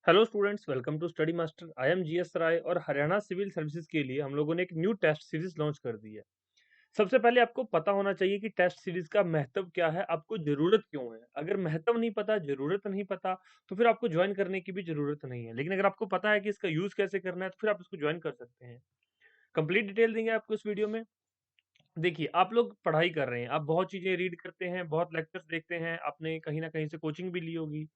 Hello students, welcome to study master. I am GS Rai और Haryana civil services के लिए हम लोगों ने एक न्यू टेस्ट सीरीज लॉन्च कर दी है। सबसे पहले आपको पता होना चाहिए कि टेस्ट सीरीज का महत्व क्या है, आपको जरूरत क्यों है। अगर महत्व नहीं पता, जरूरत नहीं पता, तो फिर आपको ज्वाइन करने की भी जरूरत नहीं है। लेकिन अगर आपको पता है कि इसका यूज कैसे करना है, तो फिर आप इसको ज्वाइन कर सकते हैं। कंप्लीट डिटेल देंगे आपको इस वीडियो में। देखिए, आप लोग पढ़ाई कर रहे हैं, आप बहुत चीज़ें रीड करते हैं, बहुत लेक्चर्स देखते हैं, आपने कहीं न कहीं से कोचिंग भी ली होगी।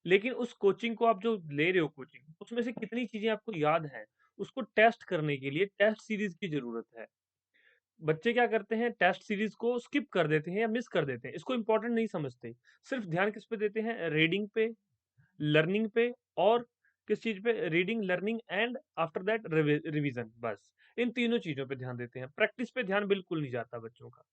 लेकिन उस कोचिंग को आप जो ले रहे हो कोचिंग, उसमें से कितनी चीज़ें आपको याद हैं, उसको टेस्ट करने के लिए टेस्ट सीरीज़ की ज़रूरत है। बच्चे क्या करते हैं, टेस्ट सीरीज़ को स्किप कर देते हैं या मिस कर देते हैं, इसको इम्पोर्टेंट नहीं समझते। सिर्फ ध्यान किस पे देते हैं, रीडिंग पे, लर्निंग पे और किस चीज़ पे, reading, learning and after that revision, बस। इन तीनों चीज़ों पे ध्यान देते हैं, प्रैक्टिस पे ध्यान बिल्कुल नहीं जाता बच्चों का।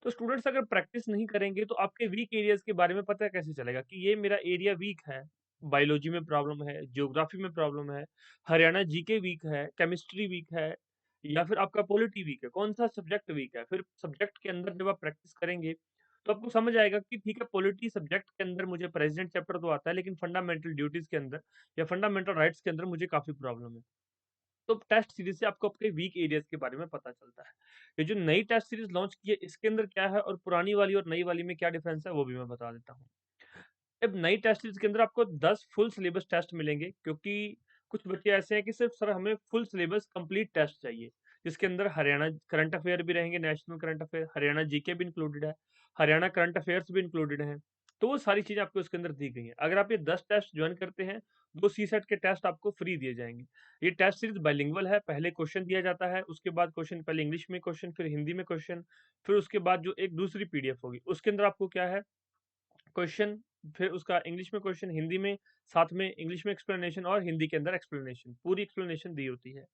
तो स्टूडेंट्स अगर प्रैक्टिस नहीं करेंगे तो आपके वीक एरियाज के बारे में पता कैसे चलेगा कि ये मेरा एरिया वीक है। बायोलॉजी में प्रॉब्लम है, ज्योग्राफी में प्रॉब्लम है, हरियाणा जीके वीक है, केमिस्ट्री वीक है, या फिर आपका पॉलिटी वीक है। कौन सा सब्जेक्ट वीक है, फिर सब्जेक्ट के अंदर जब आप प्रैक्टिस करेंगे तो आपको समझ आएगा कि ठीक है, पॉलिटी सब्जेक्ट के अंदर मुझे प्रेसिडेंट चैप्टर तो आता है, लेकिन फंडामेंटल ड्यूटीज के अंदर या फंडामेंटल राइट्स के अंदर मुझे काफी प्रॉब्लम है। तो टेस्ट सीरीज से आपको आपके वीक एरियाज के बारे में पता चलता है। ये जो नई टेस्ट सीरीज लॉन्च की है, इसके अंदर क्या है और पुरानी वाली और नई वाली में क्या डिफरेंस है, वो भी मैं बता देता हूँ। अब नई टेस्ट सीरीज के अंदर आपको 10 फुल सिलेबस टेस्ट मिलेंगे, क्योंकि कुछ बच्चे ऐसे हैं कि सिर्फ सर हमें फुल सिलेबस कंप्लीट टेस्ट चाहिए, जिसके अंदर हरियाणा करंट अफेयर भी रहेंगे, national current affair, Haryana GK भी इंक्लूडेड है, हरियाणा करंट अफेयर्स भी इंक्लूडेड है। तो वो सारी चीजें आपको इसके अंदर दी गई हैं। अगर आप ये 10 टेस्ट ज्वाइन करते हैं, 2 सी सेट के टेस्ट आपको फ्री दिए जाएंगे। ये टेस्ट सीरीज बाइलिंगुअल है, पहले क्वेश्चन दिया जाता है, उसके बाद क्वेश्चन, पहले इंग्लिश में क्वेश्चन, फिर हिंदी में क्वेश्चन, फिर उसके बाद जो एक दूसरी पीडीएफ होगी उसके अंदर आपको क्या है, क्वेश्चन, फिर उसका इंग्लिश में क्वेश्चन, हिंदी में, साथ में इंग्लिश में एक्सप्लेनेशन और हिंदी के अंदर एक्सप्लेनेशन, पूरी एक्सप्लेनेशन दी होती है।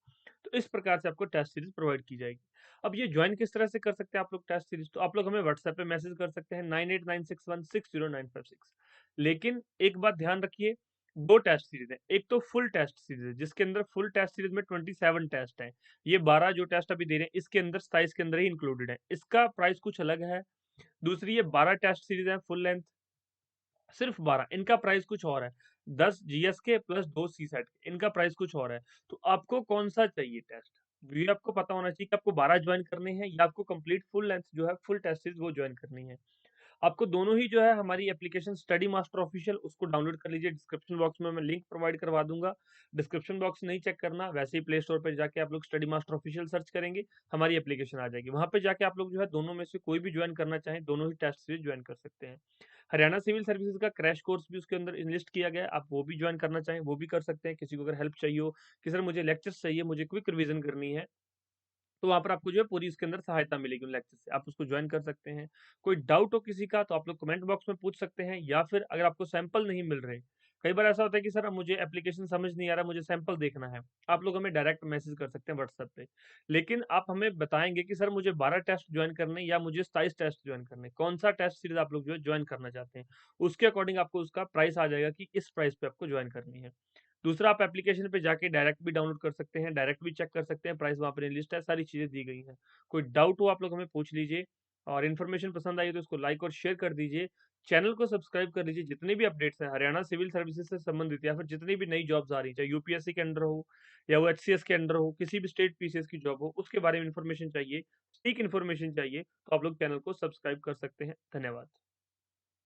तो इस प्रकार से आपको टेस्ट सीरीज प्रोवाइड की जाएगी। अब ये ज्वाइन किस तरह से कर सकते हैं आप लोग टेस्ट सीरीज, तो आप लोग हमें व्हाट्सएप पे मैसेज कर सकते हैं 9896160956। लेकिन एक बात ध्यान रखिए, दो टेस्ट सीरीज है। एक तो फुल टेस्ट सीरीज है, जिसके अंदर फुल टेस्ट सीरीज में 27 टेस्ट है। ये 12 जो टेस्ट अभी दे रहे हैं, इसके अंदर 27 के अंदर ही इंक्लूडेड है, इसका प्राइस कुछ अलग है। दूसरी, ये 12 टेस्ट सीरीज है फुल लेंथ, सिर्फ 12, इनका प्राइस कुछ और है। 10 जीएस के प्लस 2 सी सेट के, इनका प्राइस कुछ और है। तो आपको कौन सा चाहिए टेस्ट, ये आपको पता होना चाहिए कि आपको 12 ज्वाइन करने हैं या आपको कंप्लीट फुल लेंथ जो है, फुल टेस्ट सीरीज वो ज्वाइन करनी है। आपको दोनों ही जो है, हमारी एप्लीकेशन स्टडी मास्टर ऑफिशियल, उसको डाउनलोड कर लीजिए। डिस्क्रिप्शन बॉक्स में मैं लिंक प्रोवाइड करवा दूंगा। डिस्क्रिप्शन बॉक्स नहीं चेक करना, वैसे ही प्ले स्टोर पर जाके आप लोग स्टडी मास्टर ऑफिशियल सर्च करेंगे, हमारी एप्लीकेशन आ जाएगी। वहां पे जाके आप लोग जो है, दोनों में से कोई भी ज्वाइन करना चाहें, दोनों ही टेस्ट सीरीज ज्वाइन कर सकते हैं। हरियाणा सिविल सर्विसेज का क्रैश कोर्स भी उसके अंदर इनलिस्ट किया गया है, आप वो भी ज्वाइन करना चाहें वो भी कर सकते हैं। किसी को अगर हेल्प चाहिए हो कि सर मुझे लेक्चर्स चाहिए, मुझे क्विक रिवीजन करनी है, तो वहाँ पर आपको जो है पूरी इसके अंदर सहायता मिलेगी उन लेक्चर से, आप उसको ज्वाइन कर सकते हैं। कोई डाउट हो किसी का तो आप लोग कमेंट बॉक्स में पूछ सकते हैं, या फिर अगर आपको सैंपल नहीं मिल रहे, कई बार ऐसा होता है कि सर अब मुझे एप्लीकेशन समझ नहीं आ रहा, मुझे सैंपल देखना है, आप लोग हमें डायरेक्ट मैसेज कर सकते हैं व्हाट्सएप पे। लेकिन आप हमें बताएंगे कि सर मुझे 12 टेस्ट ज्वाइन करने या मुझे 27 टेस्ट ज्वाइन करने, कौन सा टेस्ट सीरीज आप लोग जो है ज्वाइन करना चाहते हैं, उसके अकॉर्डिंग आपको उसका प्राइस आ जाएगा कि इस प्राइस पे आपको ज्वाइन करनी है। दूसरा, आप एप्लीकेशन पे जाके डायरेक्ट भी डाउनलोड कर सकते हैं, डायरेक्ट भी चेक कर सकते हैं, प्राइस वहाँ पर लिस्ट है, सारी चीज़ें दी गई हैं। कोई डाउट हो आप लोग हमें पूछ लीजिए, और इन्फॉर्मेशन पसंद आई तो इसको लाइक और शेयर कर दीजिए। चैनल को सब्सक्राइब कर लीजिए। जितने भी अपडेट्स हैं हरियाणा सिविल सर्विसेज से संबंधित, या फिर जितनी भी नई जॉब्स आ रही हैं, चाहे यूपीएससी के अंडर हो या वो एचसीएस के अंडर हो, किसी भी स्टेट पीसीएस की जॉब हो, उसके बारे में इन्फॉर्मेशन चाहिए, ठीक इन्फॉर्मेशन चाहिए, तो आप लोग चैनल को सब्सक्राइब कर सकते हैं। धन्यवाद।